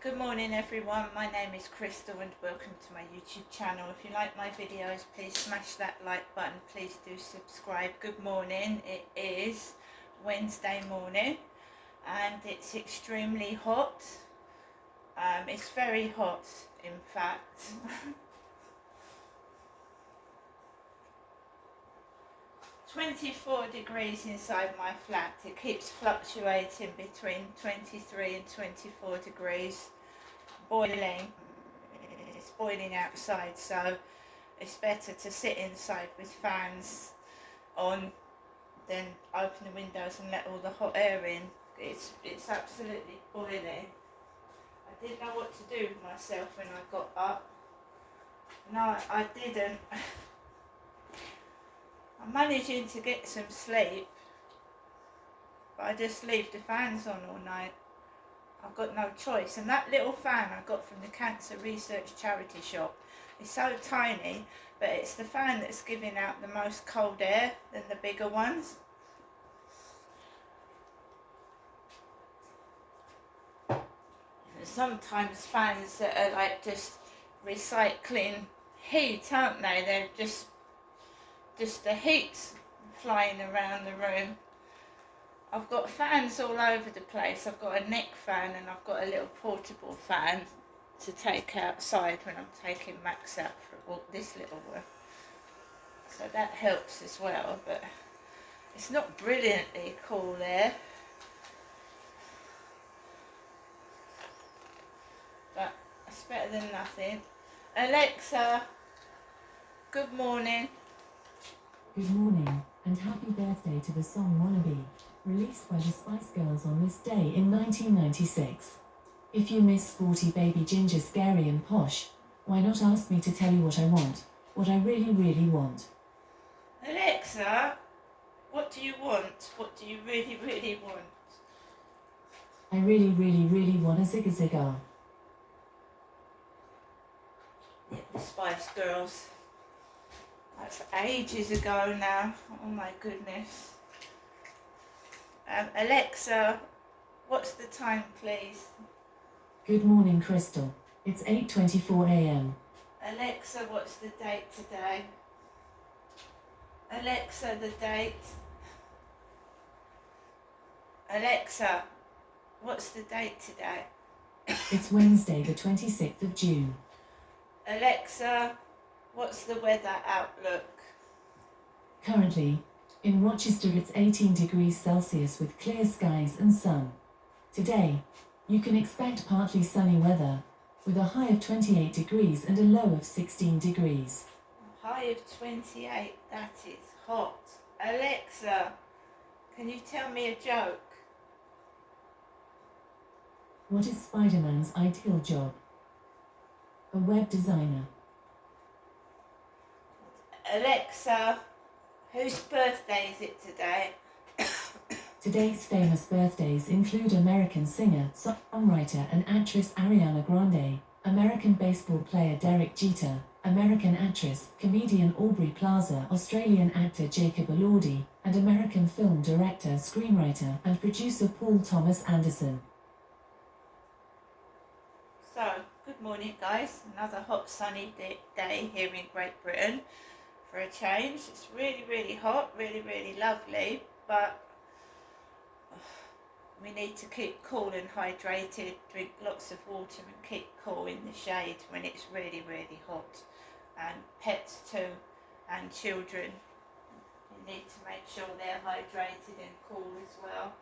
Good morning everyone, my name is Crystal and welcome to my YouTube channel. If you like my videos, please smash that like button, please do subscribe. Good morning, it is Wednesday morning and it's extremely hot. It's very hot in fact. 24 degrees inside my flat. It keeps fluctuating between 23 and 24 degrees. Boiling. It's boiling outside, so it's better to sit inside with fans on than open the windows and let all the hot air in. It's absolutely boiling. I didn't know what to do with myself when I got up. No, I didn't. I'm managing to get some sleep, but I just leave the fans on all night. I've got no choice. And that little fan I got from the Cancer Research Charity shop is so tiny, but it's the fan that's giving out the most cold air than the bigger ones. And sometimes fans that are like just recycling heat, aren't they? They're just the heat's flying around the room. I've got fans all over the place. I've got a neck fan and I've got a little portable fan to take outside when I'm taking Max out for a walk, this little one. So that helps as well, but it's not brilliantly cool there. But it's better than nothing. Alexa, good morning. Good morning, and happy birthday to the song Wannabe, released by the Spice Girls on this day in 1996. If you miss sporty baby ginger scary and posh, why not ask me to tell you what I want, what I really, really want? Alexa, what do you want? What do you really, really want? I really, really, really want a zigga zigga. Yeah, the Spice Girls. That's ages ago now. Oh my goodness. Alexa, what's the time, please? Good morning, Crystal. It's 8:24 a.m. Alexa, what's the date today? Alexa, the date. Alexa, what's the date today? It's Wednesday, the 26th of June. Alexa, what's the weather outlook? Currently, in Rochester it's 18 degrees Celsius with clear skies and sun. Today, you can expect partly sunny weather, with a high of 28 degrees and a low of 16 degrees. A high of 28, that is hot. Alexa, can you tell me a joke? What is Spider-Man's ideal job? A web designer. Alexa, whose birthday is it today? Today's famous birthdays include American singer, songwriter and actress Ariana Grande, American baseball player Derek Jeter, American actress, comedian Aubrey Plaza, Australian actor Jacob Elordi, and American film director, screenwriter and producer Paul Thomas Anderson. So, good morning guys. Another hot sunny day here in Great Britain. For a change, it's really, really hot, really, really lovely, but we need to keep cool and hydrated, drink lots of water and keep cool in the shade when it's really, really hot. And pets too, and children, you need to make sure they're hydrated and cool as well.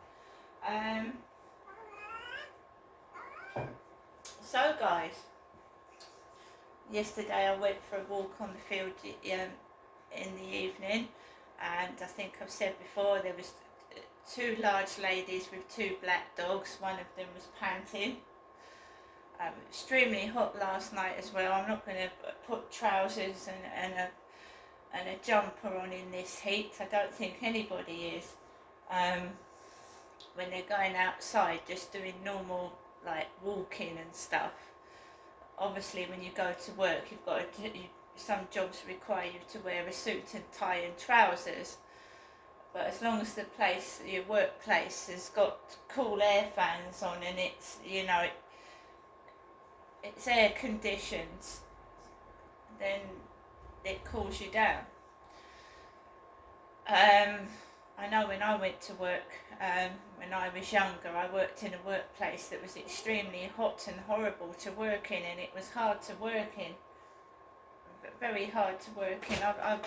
So guys, yesterday I went for a walk on the field in the evening, and I think I've said before there was two large ladies with two black dogs. One of them was panting. Extremely hot last night as well. I'm not going to put trousers and a jumper on in this heat. I don't think anybody is. When they're going outside just doing normal like walking and stuff. Obviously when you go to work you've got to some jobs require you to wear a suit and tie and trousers, but as long as the place, your workplace, has got cool air fans on and it's, you know, it's air conditioned, then it cools you down. I know when I went to work, when I was younger, I worked in a workplace that was extremely hot and horrible to work in, and it was hard to work in, very hard to work in. And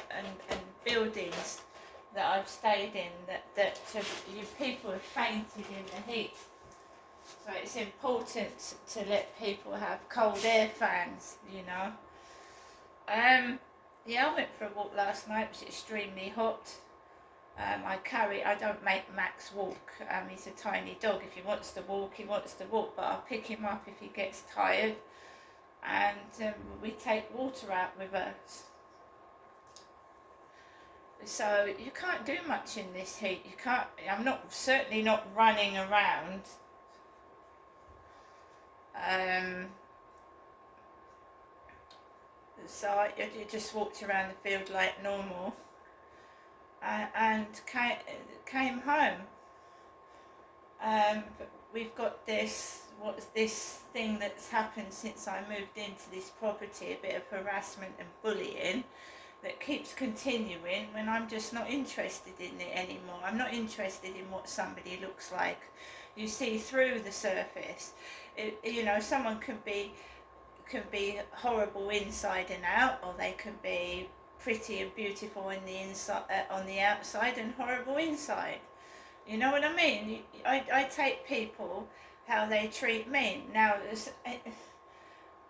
buildings that I've stayed in people have fainted in the heat. So it's important to let people have cold air fans, you know. Yeah, I went for a walk last night. It was extremely hot. I don't make Max walk. He's a tiny dog. If he wants to walk, he wants to walk, but I'll pick him up if he gets tired. And we take water out with us. So you can't do much in this heat. You can't. Certainly not running around. So I just walked around the field like normal, and came home. But we've got this thing that's happened since I moved into this property, a bit of harassment and bullying that keeps continuing when I'm just not interested in it anymore. I'm not interested in what somebody looks like. You see through the surface. Someone can be horrible inside and out, or they can be pretty and beautiful on the outside and horrible inside. You know what I mean? I take people how they treat me. Now,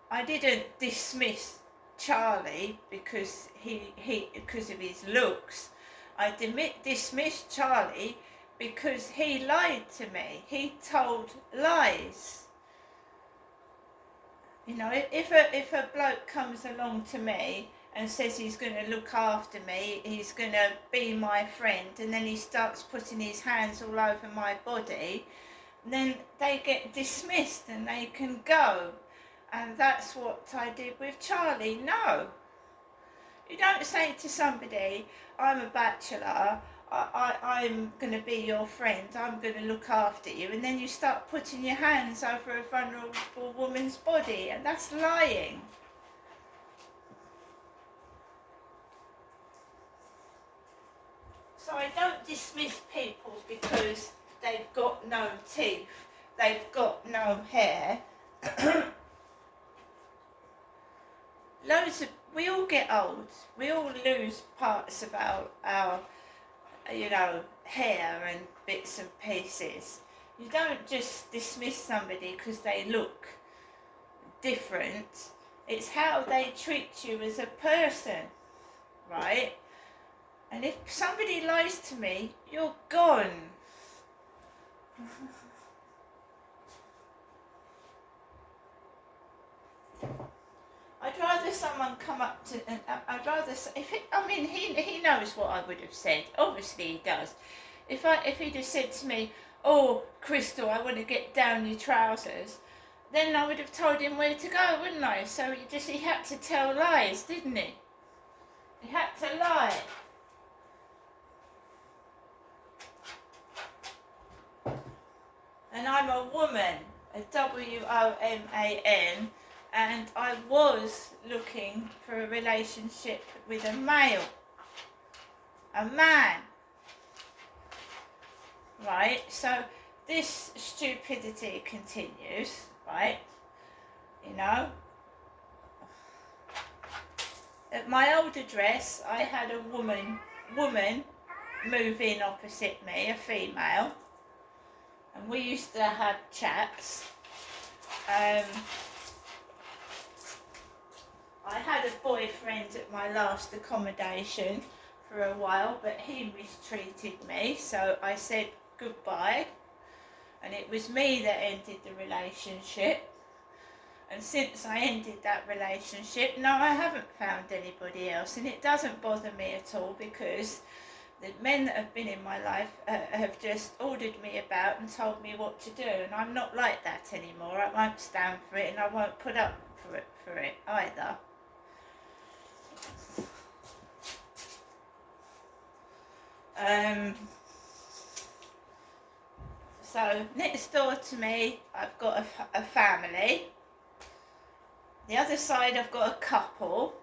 I didn't dismiss Charlie because because of his looks. I dismissed Charlie because he lied to me. He told lies. You know, if a bloke comes along to me and says he's going to look after me, he's going to be my friend, and then he starts putting his hands all over my body, then they get dismissed and they can go. And that's what I did with Charlie. No. You don't say to somebody, I'm a bachelor, I'm going to be your friend, I'm going to look after you, and then you start putting your hands over a vulnerable woman's body, and that's lying. So I don't dismiss people because they've got no teeth, they've got no hair. We all get old, we all lose parts of our hair and bits and pieces. You don't just dismiss somebody because they look different. It's how they treat you as a person, right? And if somebody lies to me, you're gone. I'd rather someone come up to, and I'd rather, he knows what I would have said. Obviously he does. If he'd have said to me, oh, Crystal, I want to get down your trousers, then I would have told him where to go, wouldn't I? So he had to tell lies, didn't he? He had to lie. And I'm a woman, a WOMAN, and I was looking for a relationship with a male, a man, right? So this stupidity continues, right? You know, at my old address, I had a woman move in opposite me, a female, and we used to have chats. I had a boyfriend at my last accommodation for a while, but he mistreated me, so I said goodbye, and it was me that ended the relationship. And since I ended that relationship, no, I haven't found anybody else, and it doesn't bother me at all, because the men that have been in my life have just ordered me about and told me what to do, and I'm not like that anymore. I won't stand for it, and I won't put up for it either. So next door to me, I've got a family, The other side I've got a couple,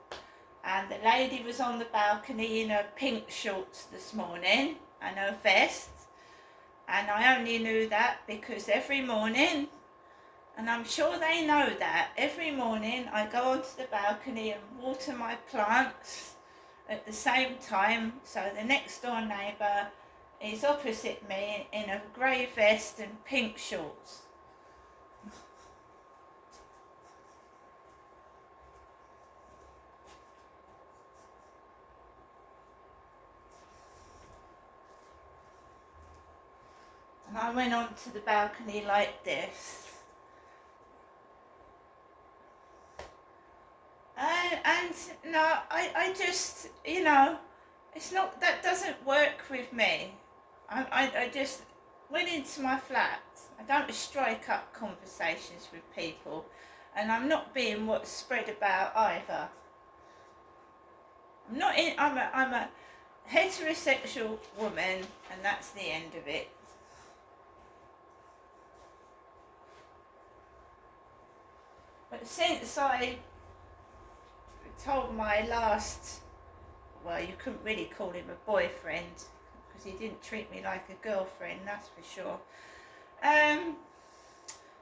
and the lady was on the balcony in her pink shorts this morning and her vest, and I only knew that because every morning, and I'm sure they know that, every morning I go onto the balcony and water my plants at the same time, so the next door neighbour is opposite me in a grey vest and pink shorts. And I went onto the balcony like this. And no, I just, it's not, that doesn't work with me. I just went into my flat. I don't strike up conversations with people, and I'm not being what's spread about either. I'm a heterosexual woman, and that's the end of it. But since I told my last, well, you couldn't really call him a boyfriend because he didn't treat me like a girlfriend, that's for sure.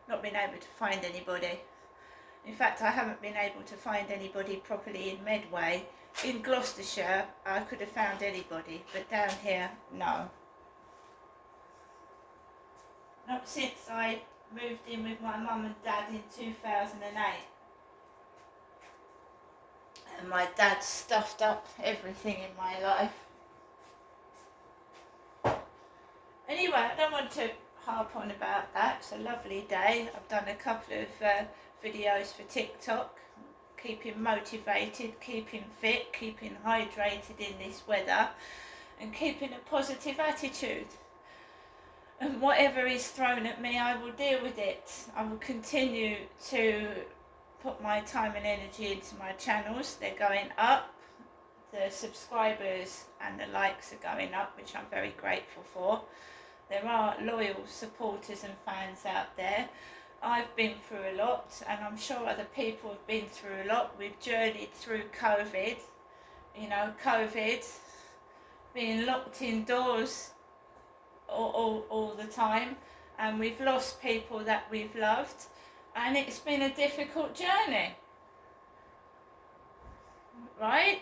Not been able to find anybody. In fact, I haven't been able to find anybody properly in Medway. In Gloucestershire, I could have found anybody, but down here, no. Not since I moved in with my mum and dad in 2008. And my dad stuffed up everything in my life. Anyway, I don't want to harp on about that. It's a lovely day. I've done a couple of videos for TikTok, keeping motivated, keeping fit, keeping hydrated in this weather, and keeping a positive attitude. And whatever is thrown at me, I will deal with it. I will continue to put my time and energy into my channels. They're going up. The subscribers and the likes are going up, which I'm very grateful for. There are loyal supporters and fans out there. I've been through a lot, and I'm sure other people have been through a lot. We've journeyed through COVID, COVID, being locked indoors all the time, and we've lost people that we've loved, and it's been a difficult journey, right?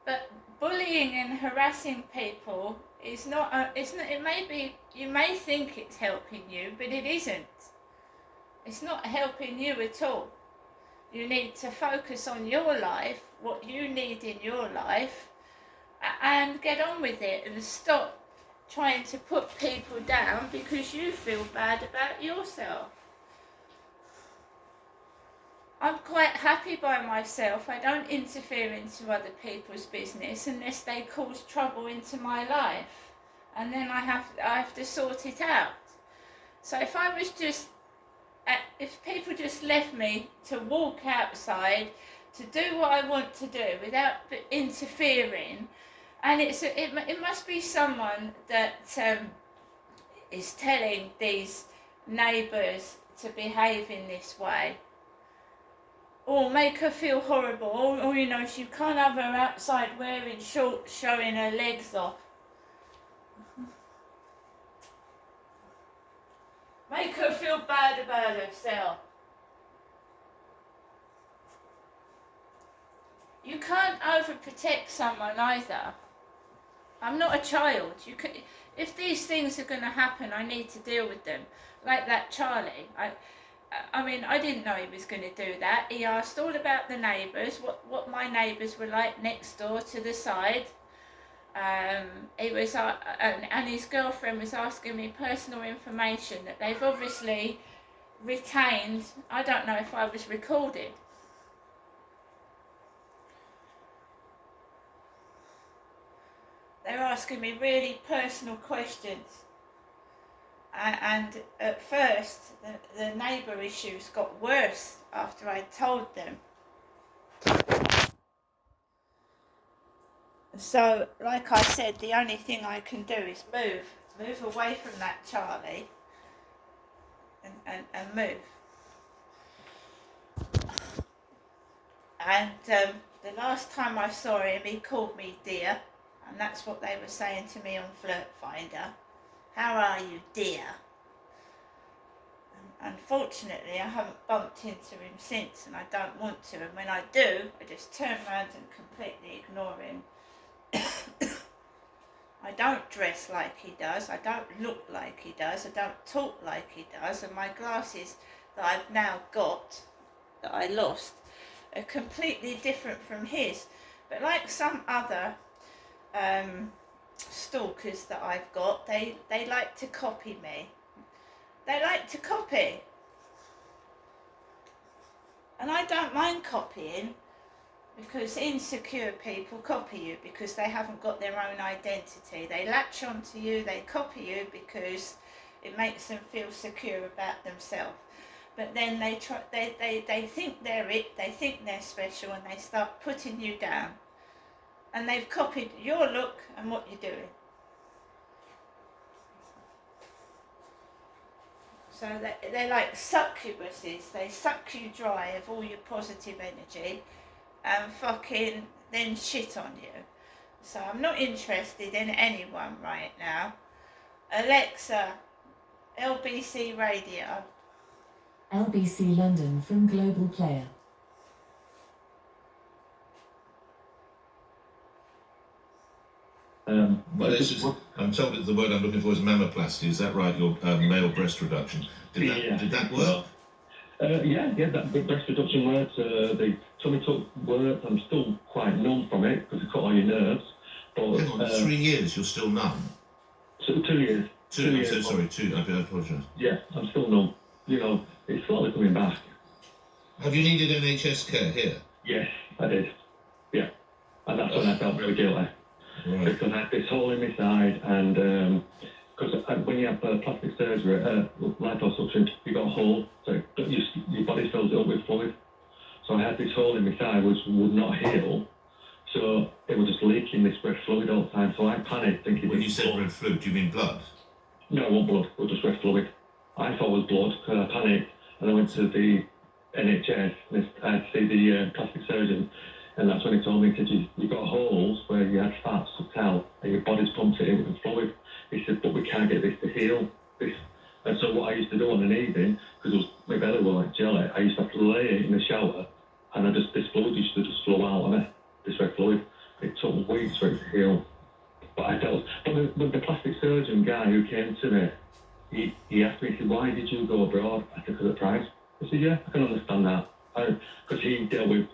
But bullying and harassing people is not, it may be, you may think it's helping you, but it isn't. It's not helping you at all. You need to focus on your life, what you need in your life, and get on with it, and stop trying to put people down because you feel bad about yourself. I'm quite happy by myself. I don't interfere into other people's business unless they cause trouble into my life, and then I have to sort it out. So if people just left me to walk outside, to do what I want to do without interfering, and it must be someone that is telling these neighbours to behave in this way, or make her feel horrible, or she can't have her outside wearing shorts showing her legs off. Make her feel bad about herself. You can't overprotect someone either. I'm not a child. If these things are going to happen, I need to deal with them. Like that Charlie. I mean, I didn't know he was going to do that. He asked all about the neighbours, what my neighbours were like next door to the side. He was, and his girlfriend was asking me personal information that they've obviously retained. I don't know if I was recorded. They're asking me really personal questions. And at first, the neighbour issues got worse after I told them. So, like I said, the only thing I can do is move away from that Charlie, and move. And the last time I saw him, he called me dear, and that's what they were saying to me on Flirt Finder. How are you, dear? And unfortunately, I haven't bumped into him since, and I don't want to. And when I do, I just turn around and completely ignore him. I don't dress like he does, I don't look like he does, I don't talk like he does, and my glasses that I've now got, that I lost, are completely different from his. But like some other stalkers that I've got, they like to copy me. They like to copy. And I don't mind copying, because insecure people copy you because they haven't got their own identity. They latch onto you, they copy you because it makes them feel secure about themselves. But then they think they're it, they think they're special, and they start putting you down. And they've copied your look and what you're doing. So they're like succubuses. They suck you dry of all your positive energy and fucking then shit on you. So I'm not interested in anyone right now. Alexa, LBC Radio. LBC London from Global Player. Well, this is, I'm told that the word I'm looking for is mammoplasty. Is that right? Your male breast reduction. Did that work? Yeah, that breast reduction works. The tummy tuck works. I'm still quite numb from it because it cut all your nerves. But, Hang on, 3 years, you're still numb? So 2 years. 2 years. I'm so sorry, 2. I apologise. Yeah, I'm still numb. You know, it's slowly coming back. Have you needed NHS care here? Yes, I did. Yeah. And that's when I felt really guilty. Right. Because I had this hole in my side, and because when you have plastic surgery, liposuction, you got a hole, so your body fills it up with fluid. So I had this hole in my side which would not heal, so it was just leaking this red fluid all the time. So I panicked, thinking. When you said red fluid, do you mean blood? No, it wasn't blood. It was just red fluid. I thought it was blood because I panicked, and I went to the NHS and I had to see the plastic surgeon. And that's when he told me, he said, you got holes where you had fat sucked out and your body's pumped it in with fluid. He said, but we can't get this to heal. And so what I used to do on an evening, because my belly was like jelly, I used to have to lay in the shower, and this fluid used to just flow out of me, this red fluid. It took weeks for it to heal. But the plastic surgeon guy who came to me, he asked me, he said, why did you go abroad? I said, because of the price. I said, yeah, I can understand that. Because he dealt with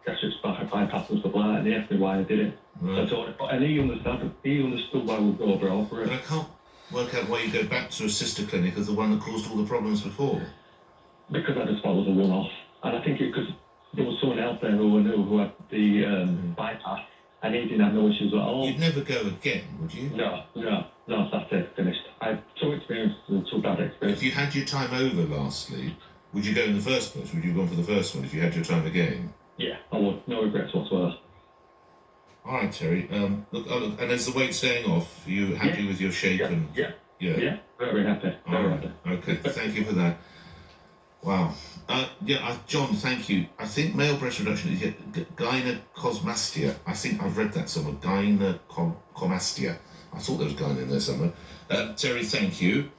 gastric bypass and stuff like that, and he asked me why I did it. Right. And he understood why we go abroad for it. But I can't work out why you go back to a sister clinic as the one that caused all the problems before. Because I just thought it was a one-off. And I think because there was someone else there who I knew who had the bypass, and he didn't have no issues at all. You'd never go again, would you? No, that's it, finished. I had 2 experiences and 2 bad experiences. If you had your time over, lastly, would you go in the first place? Would you have gone for the first one if you had your time again? Yeah, I would. No regrets whatsoever. All right, Terry. Look, and is the weight staying off? Are you happy with your shape? Yeah, very happy. Very happy. Okay, thank you for that. Wow. John, thank you. I think male breast reduction is gynecomastia. I think I've read that somewhere. Gynecomastia. I thought there was gyne in there somewhere. Terry, thank you.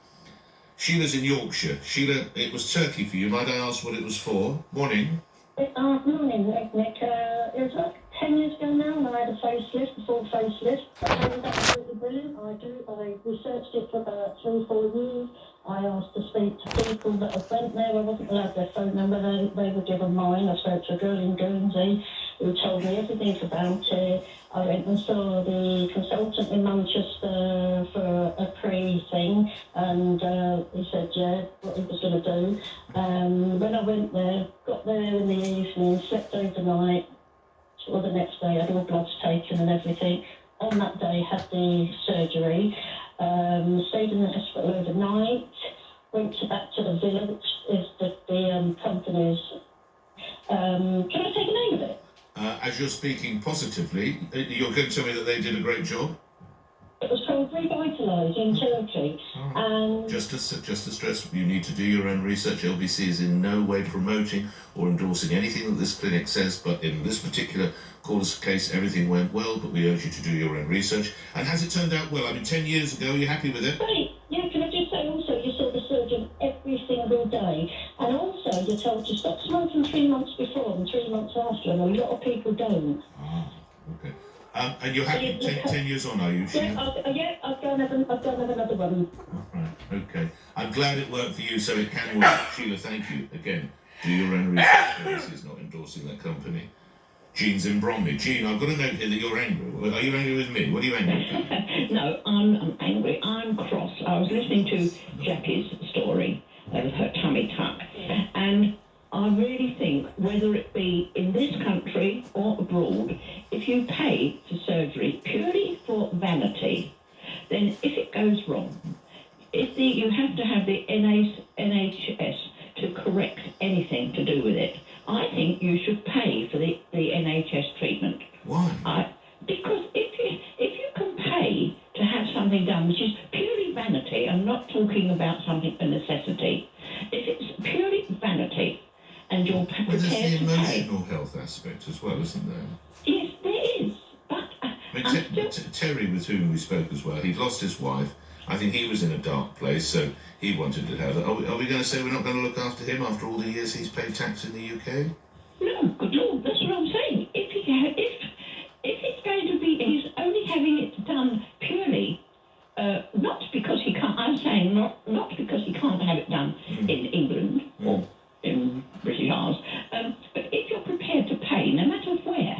Sheila's in Yorkshire. Sheila, it was turkey for you. Might I ask what it was for? Morning. Morning, Nick. It was like 10 years ago now, and I had a facelift, a full facelift. It was absolutely brilliant. I researched it for about 3 or 4 years. I asked to speak to people that had went there. I wasn't allowed their phone number. They were given mine. I spoke to a girl in Guernsey who told me everything about it. I went and saw the consultant in Manchester for a pre-thing, and he said, yeah, what he was going to do. When I went there, got there in the evening, slept overnight, or the next day, had all bloods taken and everything. On that day, had the surgery, stayed in the hospital overnight, went back to the villa, which is the company's. Can I take a name of it? As you're speaking positively, you're going to tell me that they did a great job? It was called revitalised in Turkey. All right. And Just to stress, you need to do your own research. LBC is in no way promoting or endorsing anything that this clinic says, but in this particular case, everything went well, but we urge you to do your own research. And has it turned out well? I mean, 10 years ago, are you happy with it? Right, yeah, can I just say also, you saw the surgeon every single day. And also, you're told to stop smoking 3 months before and 3 months after, and a lot of people don't. Ah, okay. And you're happy 10 years on, are you? Yeah, I've got another one. All right, okay. I'm glad it worked for you, so it can work. Sheila, thank you. Again, do your own research. This is not endorsing that company. Jean's in Bromley. Jean, I've got a note here that you're angry. Are you angry with me? What are you angry about? No, I'm angry. I'm cross. I was listening to Jackie's story of her tummy tuck, and I really think, whether it be in this country or abroad, if you pay for surgery purely for vanity, then if it goes wrong, you have to have the NHS to correct anything to do with it. I think you should pay for the NHS treatment. Why? Because if you can pay to have something done which is purely vanity, I'm not talking about something a necessity. If it's purely vanity and you're Well, prepared there's the to pay, emotional health aspect as well, isn't there? yes, there is. But I mean, Terry, with whom we spoke as well, he'd lost his wife. I think he was in a dark place, so he wanted to have that. Are we going to say we're not going to look after him after all the years he's paid tax in the UK? no, good Lord, that's what I'm saying. If it's going to be, he's only having it done purely, not because he can't. I'm saying not because he can't have it done in England or in British Isles, but if you're prepared to pay, no matter where,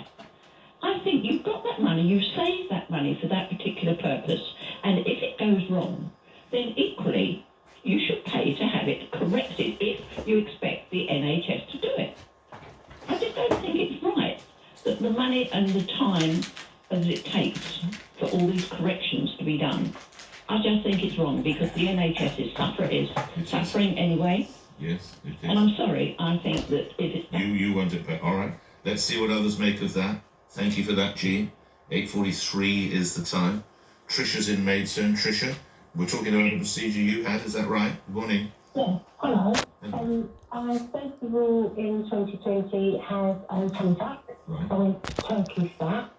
I think you've got that money, you've saved that money for that particular purpose, and if it goes wrong, then equally you should pay to have it corrected if you expect the NHS to do it. I just don't think it's right that the money and the time that it takes for all these corrections to be done. I just think it's wrong because the NHS is suffering anyway. Yes, it is. And I'm sorry, I think that if it's... You want it back. All right. Let's see what others make of that. Thank you for that, Jean. 8:43 is the time. Trisha's in Maidstone. Trisha, we're talking about a procedure you had, is that right? Good morning. Yeah, hello. I first of all in 2020 had a tummy tuck. Right. I went Turkey fat.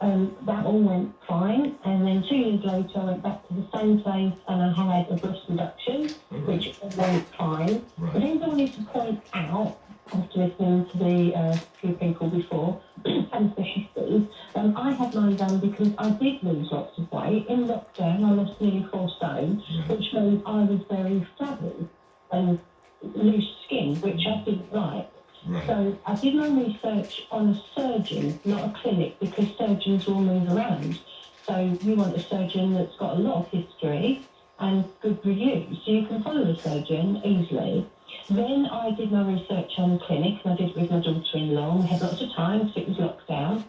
That all went fine, and then 2 years later I went back to the same place and I had a breast reduction, which went fine. Right. The things I wanted to point out, after listening to the few people before, and especially Steve, I had mine done because I did lose lots of weight. In lockdown I lost nearly 4 stone, which meant I was very flabby and loose skin, which I didn't like. Right. So I did my research on a surgeon, not a clinic, because surgeons will move around. So you want a surgeon that's got a lot of history and good reviews, so you can follow the surgeon easily. Then I did my research on the clinic, and I did it with my daughter-in-law. We had lots of time because it was lockdown.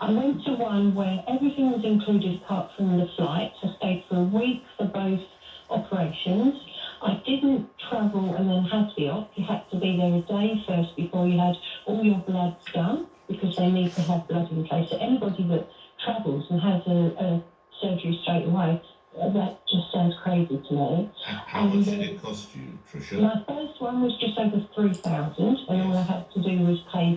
I went to one where everything was included apart from the flights. I stayed for a week for both operations. I didn't travel and then have the op. You had to be there a day first before you had all your bloods done, because they need to have blood in place. So anybody that travels and has a surgery straight away, that just sounds crazy to me. How much did it cost you, Trisha? My first one was just over 3,000, and all I had to do was pay